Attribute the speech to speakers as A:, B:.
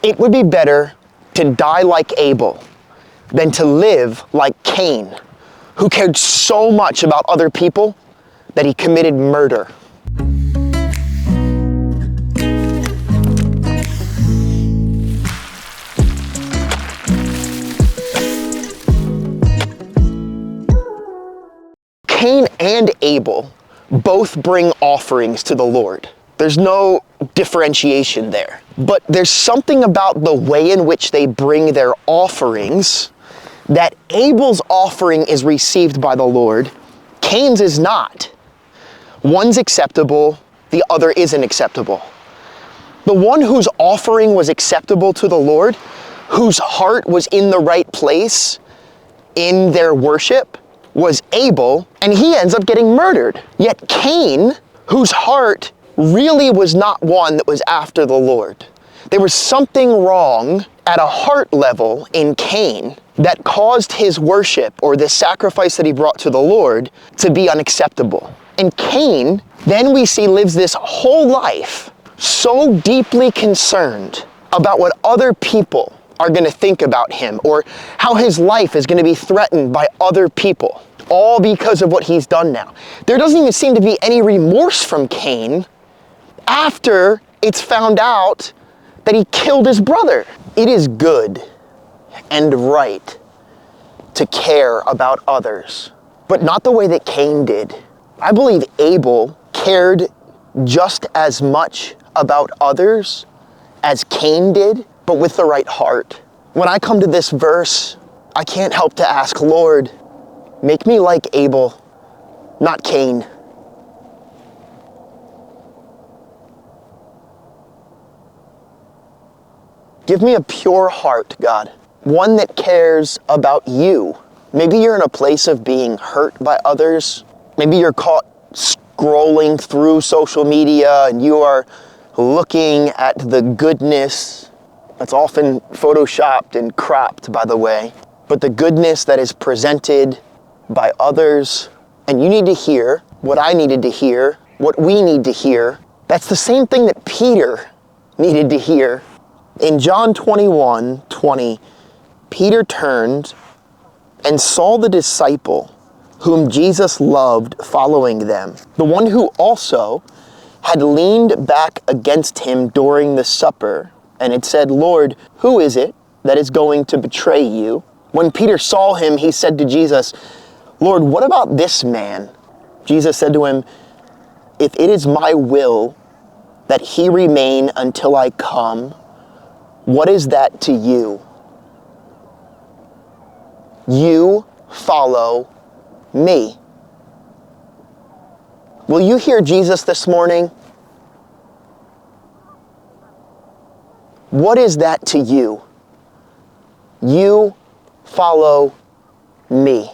A: It would be better to die like Abel than to live like Cain, who cared so much about other people that he committed murder. Cain and Abel both bring offerings to the Lord. There's no differentiation there. But there's something about the way in which they bring their offerings that Abel's offering is received by the Lord, Cain's is not. One's acceptable, the other isn't acceptable. The one whose offering was acceptable to the Lord, whose heart was in the right place in their worship, was Abel, and he ends up getting murdered. Yet Cain, whose heart really was not one that was after the Lord. There was something wrong at a heart level in Cain that caused his worship, or the sacrifice that he brought to the Lord, to be unacceptable. And Cain, then we see, lives this whole life so deeply concerned about what other people are going to think about him, or how his life is going to be threatened by other people, all because of what he's done now. There doesn't even seem to be any remorse from Cain after it's found out that he killed his brother. It is good and right to care about others, but not the way that Cain did. I believe Abel cared just as much about others as Cain did, but with the right heart. When I come to this verse, I can't help to ask, Lord, make me like Abel, not Cain. Give me a pure heart, God, one that cares about you. Maybe you're in a place of being hurt by others. Maybe you're caught scrolling through social media and you are looking at the goodness that's often photoshopped and cropped, by the way, but the goodness that is presented by others. And you need to hear what I needed to hear, what we need to hear. That's the same thing that Peter needed to hear. In John 21:20, Peter turned and saw the disciple whom Jesus loved following them, the one who also had leaned back against him during the supper and had said, Lord, who is it that is going to betray you? When Peter saw him, he said to Jesus, Lord, what about this man? Jesus said to him, if it is my will that he remain until I come, what is that to you? You follow me. Will you hear Jesus this morning? What is that to you? You follow me.